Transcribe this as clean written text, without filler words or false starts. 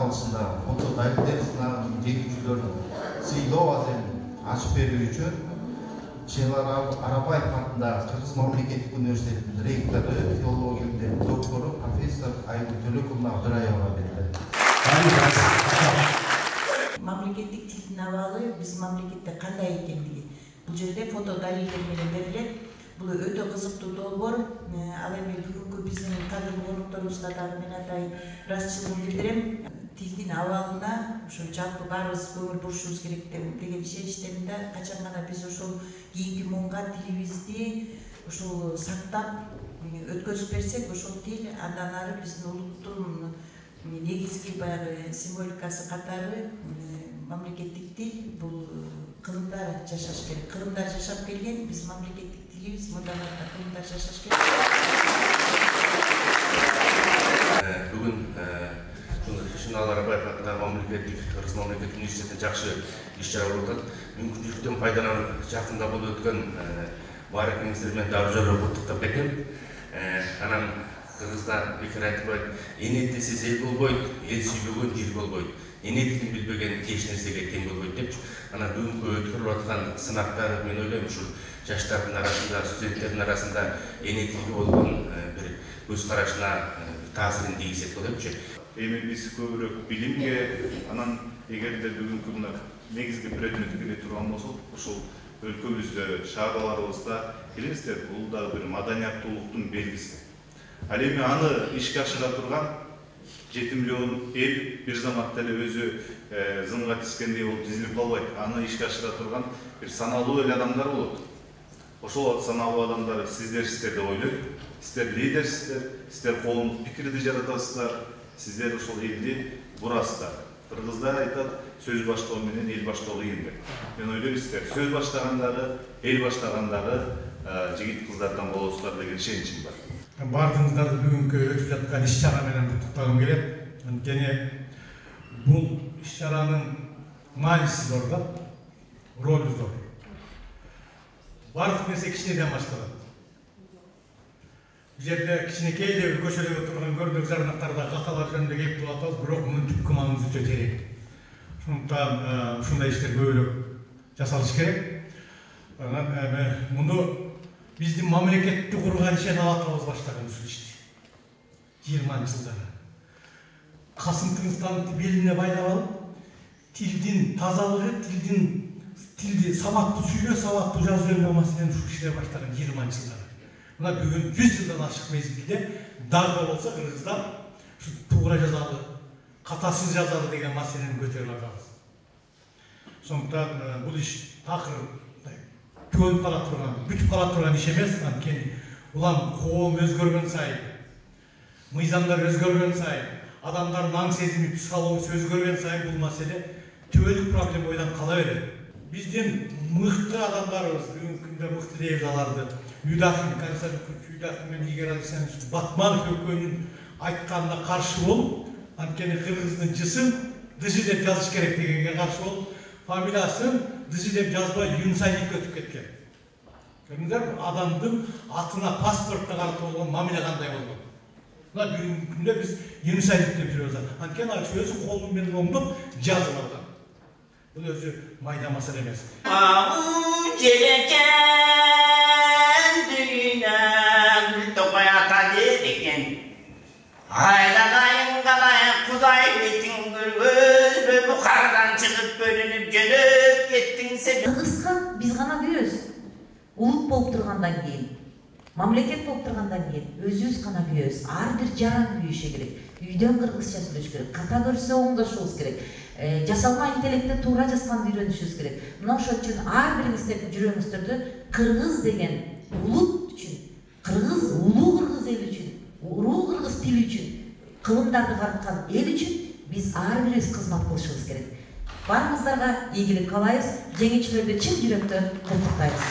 алышында фото далилдер сынагынын жеңүүчүлөрүн сыйлоо аземин ачып берүү үчүн Шайлар Арапаев атындагы Кыргыз мамлекеттик университетинин ректору, филология илимдеринин доктору профессор Айгүл Төлөкулна Абдыраевага берилет. Мамлекеттик тилдин абалы биз мамлекетте кандай экендиги бул жерде фото далилдер менен берилет. Бул өтө кызыктуу долбоор. Ал эми бүгүнкү биздин кадырмы конокторубузга дагы мен атайын ыраазычылыгымды билдирем. Тилдин абалына ошо жалпы баарыбыз көңүл бурушубуз керек деген ишеничтемин да. Качан гана биз ошол кийинки муунга тилибизди ошол сактап өткөзүп берсек, ошол тил андан ары биздин улуттун негизги баягы символикасы катары мамлекеттик тил бул кылымдар жашаш керек. Кылымдар жашап келген, биз мамлекеттик тилибиз мындан ары кылымдар жашаш керек. Бүгүн Шайлар Арапаев атындагы мамлекеттик Кыргыз мамлекеттик университетинде жакшы иш-чара болуп атат. Мүмкүнчүлүктөн пайдаланып, жакында болуп өткөн баарыңыздар менен дагы жолу куттуктап кетем. Анан Кыргызда бекер айтылбайт, эне тилсиз эл болбойт, эл сүйбөгөн жер болбойт. Эне тилин билбеген эч нерсеге тең болбойт депчи. Анан бүгүнкү өткөрүлүп аткан сынактар мен ойлойм ушул жаштардын арасында, студенттердин арасында эне тилге болгон бир көз карашына таасирин тийгизет го депчи. Эми биз көбүрөөк билимге, анан эгерде бүгүнкү мына негизги предмет келе турган болсок, ушул өлкөбүздө, шаараларыбызда билесиздер, бул дагы бир маданияттуулуктун белгиси. Ал эми аны ишке ашыра турган 7 миллион эл бир заматта эле өзү зымга тискендей болуп тизилип калбайт. Аны ишке ашыра турган бир саналуу эле адамдар болот. Ошол саналуу адамдар сиздер деп ойлойм. Сиздер лидерсиздер, сиздер коомдук пикирди жаратасыздар, сиздер ошол элди бурасыздар. Кыргыздар айтат, сөз баштоо менен эл баштоо кыйын деп. Мен ойлойм, сиздер сөз баштагандары, эл баштагандары жигит кыздардан болосуздар деген ишеничим бар. Бардыңыздарды бүгүнкү өтүп жаткан иш-чара менен куттуктагым келет. Анткени бул иш-чаранын мааниси зор да, ролу зор. Бардык нерсе кичинеден башталат. Бул жерде кичинекей эле бир көчөлөрдө турган көрдүк жарнактарда каталар жөнүндө кеп туруп атабыз, бирок мунун түпкү мааниси өтө терең. Ошондуктан ушундай иштер көбүрөөк жасалыш керек. Муну биздин мамлекетти курган ишен алатабыз баштаган ушул ишти. 20-жылдары. Касым Кыргызстандын белине байлап алып, тилдин тазалыгы, тилди сабаттуу сүйлөө, сабаттуу жазуу жөнүндө маселени ушул кишилер баштаган 20-жылдары. Мына бүгүн 100 жылдан ашык мезгилде дагы болсо Кыргызстан ушу туура жазалы, катасыз жазалы деген маселени көтөрүп атабыз. Сондуктан бул иш такыр көнүп кала турган, бүтүп кала турган иш эмес. Анткени улам коом өзгөргөн сайын, мыйзамдар өзгөргөн сайын, адамдардын аң сезими, психологиясы өзгөргөн сайын бул маселе түбөлүк проблема ойланып кала берет. Биздин мыкты адамдарыбыз, бүгүнкү күндө мыкты дейбиз аларды. Юдахин, Константин Юдахин менен Игорь Александрович Батманов экөөнүн айтканына каршы болуп, анткени Кыргыздын жысын дыжы деп жазыш керек дегенге каршы болуп, фамилиясын дыжы деп жазбай Юнусайдикке өтүп кеткен. Көрдүңүздөр, адамдын атына паспортто карап болгон мамиле кандай болгон. Мына бүгүнкү күндө биз Юнусайдик деп жүрөбүз. Анткени ал өзү колу менен оңдоп жазып алган. Бул өзү майда маселе эмес. Aylanayın kalayın kuday metin görgöz, bu kardan çıkıp bölünüp gönüp gittin sen. Kırgızca biz gana büyüyoruz. Ulut bolup turgandan keyin, mamleket bolup turgandan keyin özübüz gana büyüyoruz. Ar bir jaran büyüşe gerek. Үйдөн кыргызча сүйлөш керек. Ката көрсө оңдошубуз керек. Жасалма интеллектте туура жазганды үйрөнүшүбүз керек. Мына ошол үчүн ар бириңиздер жүрөгүңүздөрдө кыргыз деген улут үчүн, кыргыз улуу кыргыз эл үчүн, уруу кыргыз тили үчүн, кылымдарды карткан эл үчүн биз ар бирибиз кызмат кылышыбыз керек. Баарыңыздарга ийгилик каалайбыз. Жеңүүчүлөрдү чын жүрөктөн куттуктайбыз.